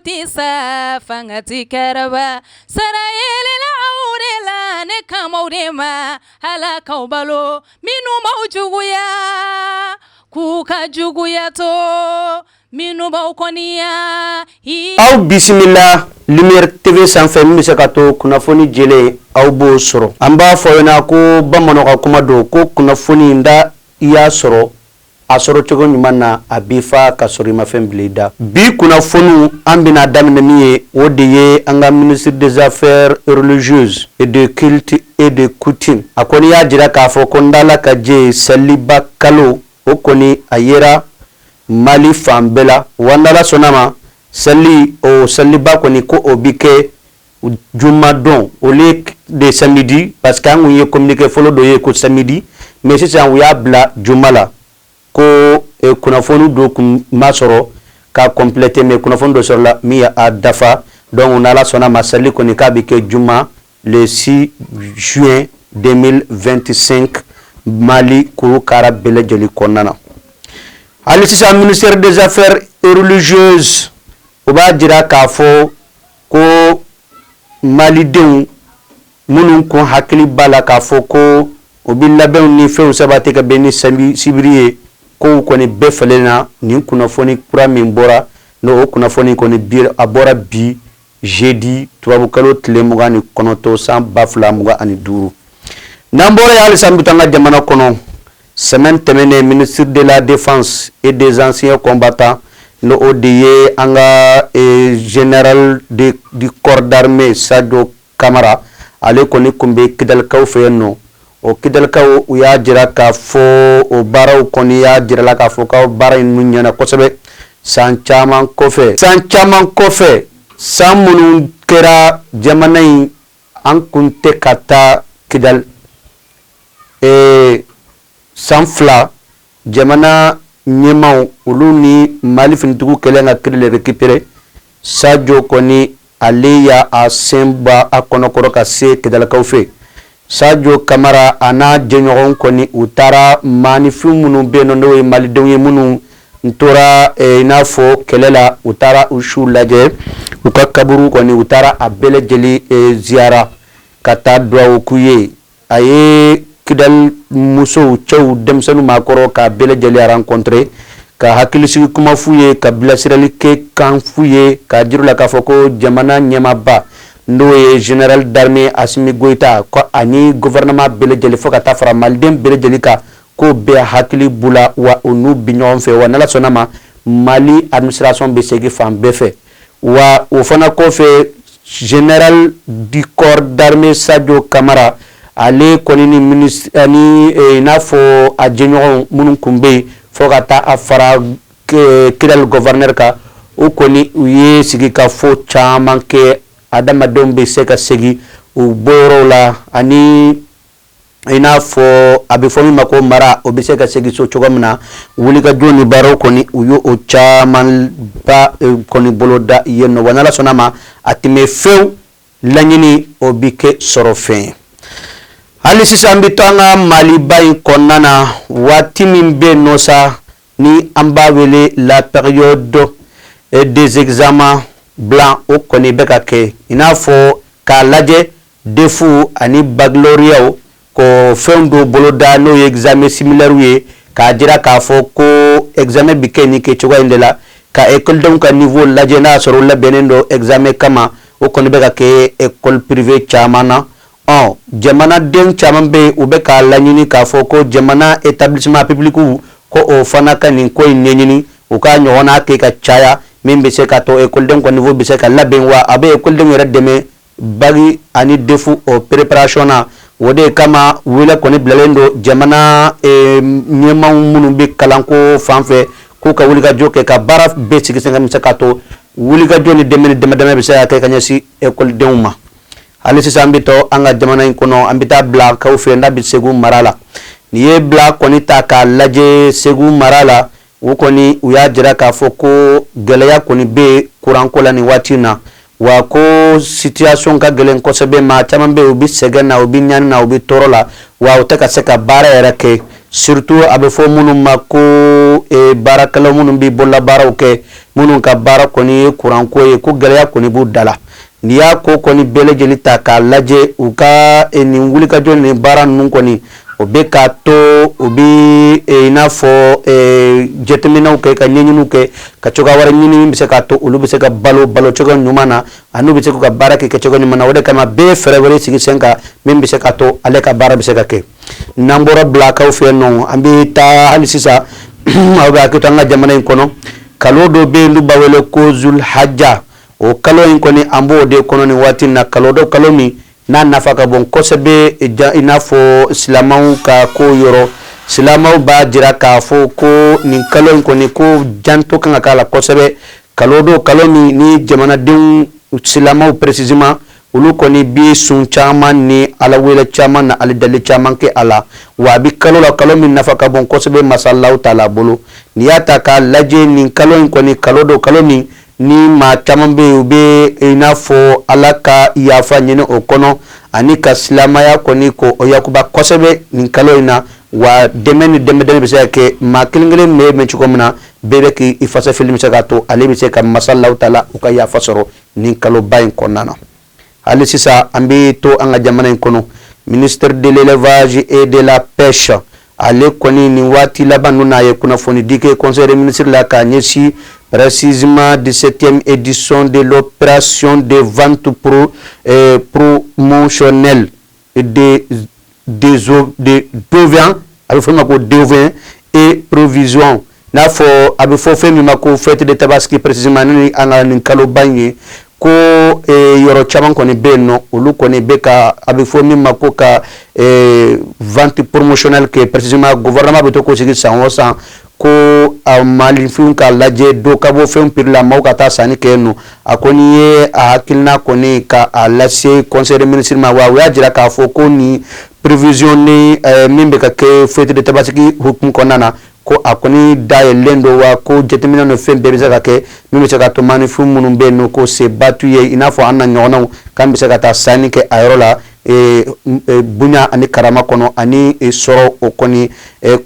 tisa fangati karaba sarayele la aurela ne kamaurema halaka balo minu maujuguya kuka juguya to minu baukoniya aw bismillah Lumière TV sanfɛ min bɛ se ka to kunnafoni jɛlen aw b'o sɔrɔ an b'a fɔ ɲɛna ko bamananw ka kuma don ko kunnafoni in da i y'a sɔrɔ a sɔrɔ cogo ɲuman na a b'i fa ka sɔrɔ i ma fɛn bila i da bi kunnafoniw an bɛna daminɛ min ye o de ye an ka ministre des affaires religieuses et de culte et de coutume a kɔni y'a jira k'a fɔ ko ndala ka jɛ seliba kalo o kɔni a yera Mali fan bɛɛ la wa ndala sɔnna ma seliba kɔni ko o bi kɛ juma don au lieu de samedi parce que an kun ye communiqué fɔlɔ dɔ ye ko samedi mais sisan u y'a bila juma la ko kunnafoni dɔ kun ma sɔrɔ ka compléter mais kunnafoni dɔ sɔrɔla min a dafa donc n'ala sɔnna ma seli kɔni k'a bi kɛ juma le 6 juin 2025 Mali kurukara bɛɛ lajɛlen kɔnɔna na hali sisan ministère des affaires religieuses o b'a jira k'a fɔ ko malidenw minnu kun hakili b'a la k'a fɔ ko o bi labɛnw ni fɛnw sabati ka bɛn ni sibiri ye kow kɔni bɛɛ falen na nin kunnafoni kura min bɔra n'o kunnafoni kɔni a bɔra bi jeudi tubabukalo tile 29 san 2025 n'an bɔra yen halisa an bɛ to an ka jamana kɔnɔ semaine tɛmɛnen ministre de la défense et des anciens combattants no o de ye an ka général du corps d'armée Sadio Kamara ale kɔni kun bɛ Kidalikaw fɛ yen nɔ o Kidalikaw u y'a jira k'a fɔ o baaraw kɔni y'a jira la k'a fɔ k'aw baara in nu ɲɛna kosɛbɛ san caman kɔfɛ san minnu kɛra jamana in an kun tɛ ka taa Kidal san fila jamana ɲɛmaw olu ni Mali finitigiw kɛlen ka kiri le récupérer Sadio kɔni ale y'a senba a kɔnɔkɔrɔ ka se Kidalikaw fɛ Sadio Kamara a n'a jɛɲɔgɔnw kɔni u taara maanifin minnu bɛ yen nɔ n'o ye malidenw ye minnu tora i n'a fɔ kɛlɛ la u taara u siw lajɛ u ka kaburu kɔni u taara a bɛɛ lajɛlen ziyara ka taa duwawu k'u ye a ye Kidal musow cɛw denmisɛnninw maakɔrɔ ka bɛɛ lajɛlen rencontré ka hakilisigi kuma f'u ye ka bilasirali kɛ kan f'u ye ka jira la k'a fɔ ko jamana ɲɛmaaba n'o ye général d'armée Assimi Goïta ko ani gouvernement bɛɛ lajɛlen fo ka taa fara maliden bɛɛ lajɛlen kan ko bɛɛ hakili b'u la wa u n'u bi ɲɔgɔn fɛ wa n'Ala sɔnna ma Mali administration bɛ segin fan bɛɛ fɛ wa o fana kɔfɛ général du corps d'armée Sadio Kamara ale kɔni ni ministre ni n'a fɔ a jɛɲɔgɔnw minnu kun bɛ yen fo ka taa a fara Kidal gouverneur kan o kɔni u ye sigi ka fɔ caman kɛ adamadenw bɛ se ka segin u bɔyɔrɔw la ani i n'a fɔ a bɛ fɔ min ma ko mara o bɛ se ka segin so cogo min na wulikajɔ ni baaraw kɔni u ye o caman ba kɔni bolo da yen nɔ wa n'Ala sɔnna ma a tɛmɛ fewu laɲini o bɛ kɛ sɔrɔ fɛn ye. Hali sisan an bɛ to an ka Maliba in kɔnɔna na waati min bɛ yen nɔ sa ni an b'a wele la période des examens blancs o kɔni bɛ ka kɛ i n'a fɔ k'a lajɛ DEF ani baccalauréat ko fɛn dɔw boloda n'o ye examen similaire ye k'a jira k'a fɔ ko examen bɛ kɛ nin kɛcogoya in de la ka écoledenw ka niveau lajɛ n'a y'a sɔrɔ u labɛnnen don examen kama o kɔni bɛ ka kɛ école privée caman na. Jamanaden caman bɛ yen u bɛ k'a laɲini k'a fɔ ko jamana établissement public ko o fana ka nin ko in ɲɛɲini u ka ɲɔgɔnna kɛ ka caya min bɛ se ka to écoledenw ka niveau bɛ se ka labɛn wa a bɛ écoledenw yɛrɛ dɛmɛ bac ani DEF o préparation na o de kama wele kɔni bilalen don jamana ɲɛmaaw minnu bɛ kalanko fan fɛ k'u ka wulikajɔ kɛ ka baara bɛɛ sigi sen kan bɛ se ka to wulikajɔ ni dɛmɛ bɛ se ka kɛ ka ɲɛsin écoledenw ma. Hali sisan an bɛ to an ka jamana in kɔnɔ an bɛ taa bila kaw fɛ n'a bɛ Segu mara la n'i ye bila kɔni ta k'a lajɛ Segu mara la u kɔni u y'a jira k'a fɔ ko gɛlɛya kɔni bɛ kuranko la nin waati in na wa ko situation ka gɛlɛn kosɛbɛ maa caman bɛ yen u bɛ sɛgɛn na u bɛ ɲani na u bɛ tɔɔrɔ la wa u tɛ ka se ka baara yɛrɛ kɛ surtout abe fo munun ma ko barakala munun bi bolla baraw ke munun ka bara koni kuran ko ye ko geleya koni bu dala ni ya ko koni bele jeli ta ka laje u ka ni wuli ka joni ni bara nun koni o be ka to o bi ina fo jetemina ke ka nyenyinu ke ka choga wara nyini bi se ka to ulu bi se ka balo choga nyumana anu bi se ka bara ke choga nyumana wode kama be fere sigi senka min bi se ka to ale ka bara bi se ka ke nambora blaka o fe non ambi ta alisisa awga ke tanga jamana en kono kalo do be ndu bawele ko zul hajja o kalo en koni ambo de kono ni wati na kalo do kalo mi na nafaka bon kosebe inafo islamaw ka ko yoro islamaw ba jira ka fo ko ni kalo en koni ko janto kan kala kosebe kalo do kalo ni jamana den islamaw precisement ulu koni bi sun chaman ni ala wele chaman na ali dali chaman ke ala wa bi kalo la kalo min nafaka bon kosebe masallahu taala bolo ni yata ka laje ni kalo en koni kalo do kalo ni ma chaman be ube inafo ala ka yafa nyene okono ani ka silamaya koni ko oyakuba kosebe ni kalo ina wa demeni be se ke ma kilingere me chukomna bebe ki ifasa film se gato ali be se ka masallahu taala uka yafa soro ni kalo bayin konana ali sisa ambi to anga jamana kono ministre de l'élevage et de la pêche ale koni ni wati labanu na ye kuna foni dike conseil des ministres la kanyesi précisément 17e édition de l'opération de vente promotionnelle de devant avec forma ko devant et provision na fo abi fo femi mako fête de tabaski précisément ni anga ni kalo banye ko yoro chaman koni beno ulu koni beka abi fo mi mako ka vente promotionnelle que précisément gouvernement beto ko sigi sanwosan ko mali fiun ka laje do kabo fem pir la mawka sani kenu akoni ye akilna koni ka alase conseil des ministres ma wa jira ka fo ko ni prévision ni mimbe ka ke fête de tabaski hukum konana ko akoni daye lendo wa ko jetemina no fem bebe zaka ke mimbe ka to mani fu munum be no ko se batu ye inafo anna nyona kambe se ka ta sani ke ayola bunya ani karama kono ani soro okoni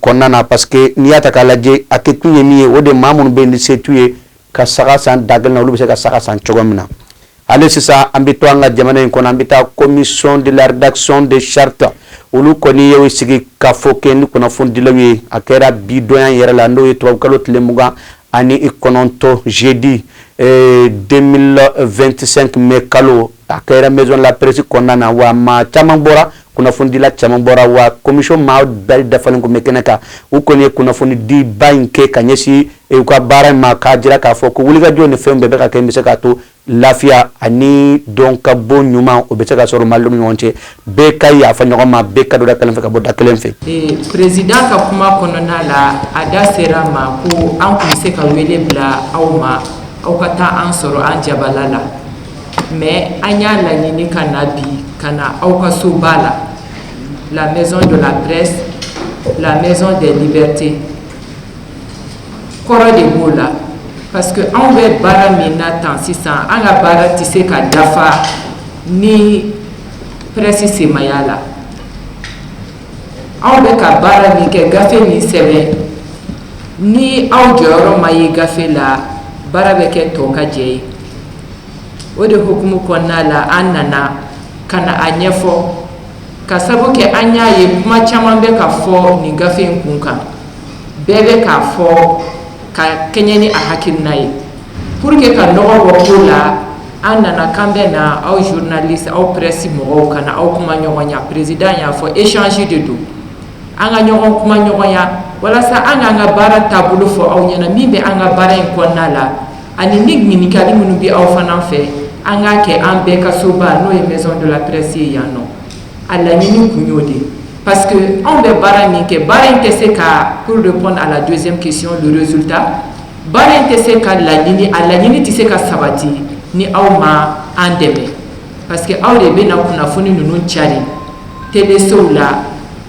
konana parce que niyata kalaje aketunye miye wode mamun be ni setuye ka saka san dagal na lubise ka saka san chogomna ale sisa ambito anga jamana kono ambita commission de la rédaction des chartes ulu koni yewi sigi ka foken kono fondi lawi akera bidoyan yera la ndo to kalot lemuga ani ikononto jeudi 2025 me kalo akera maison la presse konana wa ma chamambora kuna fundi la chamambora wa commission ma bel defalen ko mekeneka u koni kuna fundi di banke kanyesi e ka bara ma ka jira ka foko wuliga joni fembe be ka kembe ka to lafia ani donc bon nyuma o be ka soro malum nyonche be kay ya fa nyoma be ka do da kalen fe ka bo da kalen fe président ka kuma konona la ada serama ko an ku se ka wele bla awma au kata an soro an jabalala mais anya la nini kanabi kana au kaso bala la maison de la presse, la maison des libertés koro de bola parce que on veut bara mina tan sisan anga bara tise ka dafa ni presse semayala on veut ka bara ni ke gafe ni sebe ni au joro mayi gafe la bara be ke to ka je o de hukumu konna la annana kana anyefo kasabu ke anya ye kuma chama be ka fo ni gafe nkunka bebe ka fo ka kenyeni a hakilnayi pour que ka nogo wokola annana kambe na au journaliste au presse mo kana au kuma nyogonya président ya fo échanger de do anga nyogon kuma nyogonya wala sa anga bara tabulu fo au nyana mimbe anga bara en konna la ani nigni kali munu bi au fanan fe anga ke ambe ka soba no e maison de la presse ya no ala nini kunyode parce que on be bara ni ke bara inteseka pour répondre à la deuxième question le résultat bara inteseka la nini tiseka sabati ni awma andeme parce que awre be na kuna foni nunu chari télé soula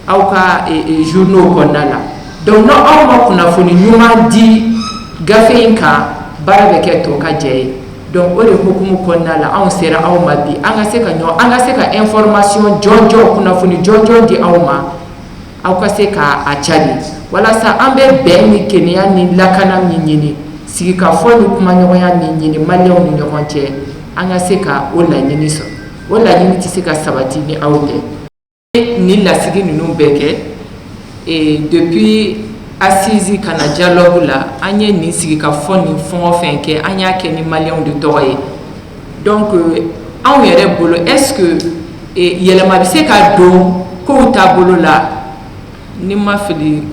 awka journaux konala donc no awma kuna foni nyuma di gafenka bara be ke to ka jey donc o de hukumu konala on sera awma bi anga seka information jojo kuna foni jojo di awma aw ka se ka a cari walasa an bɛ bɛn ni kɛnɛya ni lakana min ɲini sigikafɔ ni kumaɲɔgɔnya min ɲini maliyɛnw ni ɲɔgɔn cɛ an ka se ka o laɲini sɔrɔ o laɲini tɛ se ka sabati ni aw tɛ ni lasigi ninnu bɛɛ kɛ depuis assise kana dialogue la an ye nin sigikafɔ ni fɛn o fɛn kɛ an y'a kɛ ni maliyɛnw de tɔgɔ ye donc anw yɛrɛ bolo est-ce que yɛlɛma bɛ se ka don kow taabolo la ni ma fili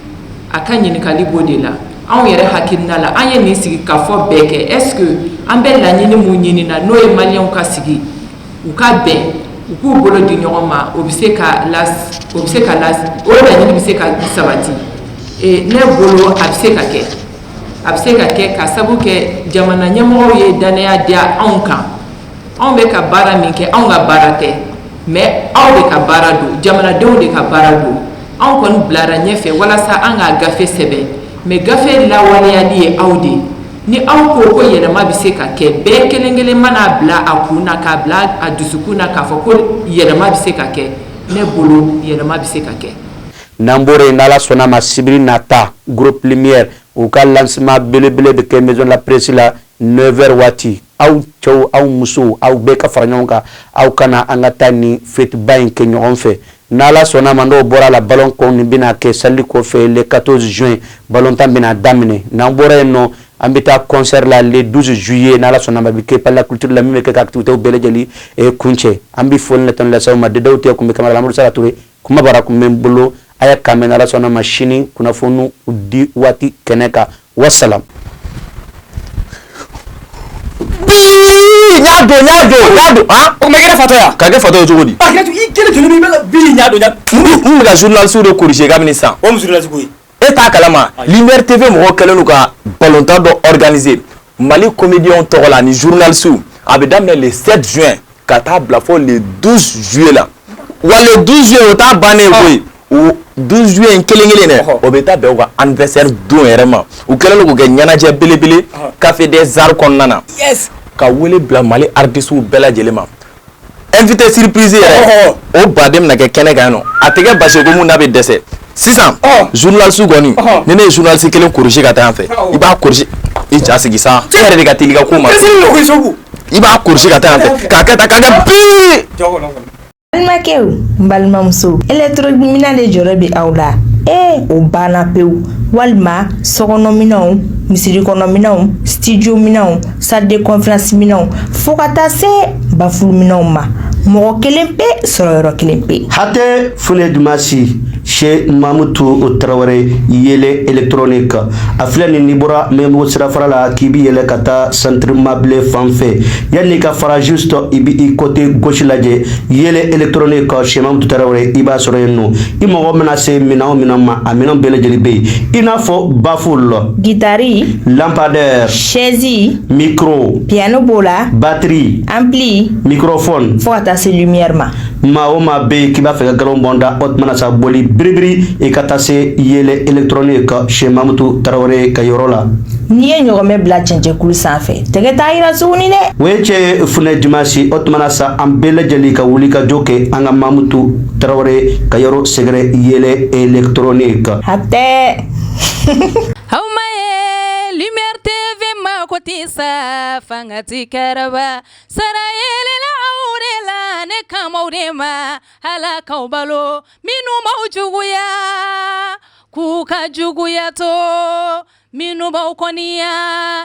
a ka ɲininkali b'o de la anw yɛrɛ hakilina la an ye nin sigikafɔ bɛɛ kɛ est-ce que an bɛ laɲini mun ɲini na n'o ye maliyɛnw ka sigi u ka bɛn u k'u bolo di ɲɔgɔn ma o laɲini bɛ se ka sabati ne bolo a bɛ se ka kɛ ka sabu kɛ jamana ɲɛmɔgɔw ye danaya diya anw kan anw bɛ ka baara min kɛ anw ka baara tɛ mais aw de ka baara don jamanadenw de ka baara don anw kɔni bilara ɲɛfɛ walasa an ka gafe sɛbɛn mais gafe lawaleyali ye aw de ni aw ko yɛlɛma bɛ se ka kɛ bɛɛ kelen kelen mana bila a kun na k'a bila a dusukun na k'a fɔ ko yɛlɛma bɛ se ka kɛ ne bolo yɛlɛma bɛ se ka kɛ. n'an bɔra yen n'ala sɔnna ma sibiri nata groupe lumière u ka lancement belebele bɛ kɛ maison de la presse la 9h waati aw cɛw aw musow aw bɛɛ ka fara ɲɔgɔn kan aw kana an ka taa ni fêteba in kɛ ɲɔgɔn fɛ n'ala sɔnna ma n'o bɔra la ballon kɔn nin bɛna kɛ sali kɔfɛ le 14 juin ballon tan bɛna daminɛ n'an bɔra yen nɔ an bɛ taa concert la le 12 juillet n'ala sɔnna ma bɛ kɛ palais la culture la min bɛ kɛ ka activités bɛɛ lajɛlen kuncɛ an bɛ foli ne tɔn lasew ma dedaw tɛ kun bɛ kamara Amadu Sala Ture kuma bara kun bɛ n bolo a y'a kan mɛn n'ala sɔnna ma sini kunnafoniw di waati kɛnɛ kan wasalam. Nyado ah o mekere fato ya ka ke fato yo jogodi ah ke tu I kele tunu bi bela bi nyado mu ga journaliste de corriger ga ministre o mu journaliste ko e ta kalama Lumière TV mo kelenu ka ballontan do organiser Mali comédien to la ni journaliste a be damne le 7 juin ka ta bla fo le 12 juillet la wa le 12 juillet o ta bané boy o 12 juillet kelengele ne o be ta be o anniversaire don erema o kelenu ko ge nyanaje belebele café des arts konnana yes ka wele bla Mali artiste bɛɛ lajɛlen ma invité surprise yɛrɛ o badem na kɛ kɛnɛ kan no a tɛgɛ basi ko mun na bɛ dɛsɛ sisan journaliste gɔni ni ne ye journaliste kelen corriger ka taa yan fɛ I b'a corriger I ja sigi sa e yɛrɛ de ka teli ka ko ma I b'a corriger ka taa yan fɛ k'a kɛ tan k'a kɛ bii balimakɛw n balimamuso électrominɛ de jɔrɔ bɛ aw la o banna pewu walima sokɔnɔminɛnw misiri kɔnɔminɛnw studio minɛnw salle de conférence minɛnw fo ka taa se bafuluminɛnw ma mɔgɔ kelen pe sɔrɔ yɔrɔ kelen pe hatɛ fune dumasi Cheikh Mamutu Traoré yele électronique a filɛ ni bɔra Membo sirafara la k'i bi yɛlɛ ka taa centre mable fan fɛ yanni ka fara juste I bi I côté gauche lajɛ yele électronique Cheikh Mamutu Traoré I b'a sɔrɔ yen nɔ I mɔgɔ mana se minɛn o minɛn ma a minɛn bɛɛ lajɛlen bɛ yen I n'a fɔ baffle guitare lampadaire chaise micro piano b'o la batterie ampli microphone fo ka taa se lumière ma maa o maa bɛ yen k'i b'a fɛ ka galon bɔnda o tuma na sa boli biribiri I ka taa se yele électronique Cheikh Mamutu Traoré ka yɔrɔ la n'i ye ɲɔgɔnmɛ bila cɛncɛnkulu sanfɛ tɛgɛ t'a yira tuguni dɛ o ye cɛ ye funɛ dimanche o tuma na sa an bɛɛ lajɛlen ka wuli ka jɔ kɛ an ka Mamutu Traoré ka yɔrɔ sɛgɛrɛ yele électronique hatɛ Lumière TV ma koti sa fangati karaba sarayele la aure la ne kamaude ma hala kaubalo minu maujuguya kuka juguya to minu baukoniya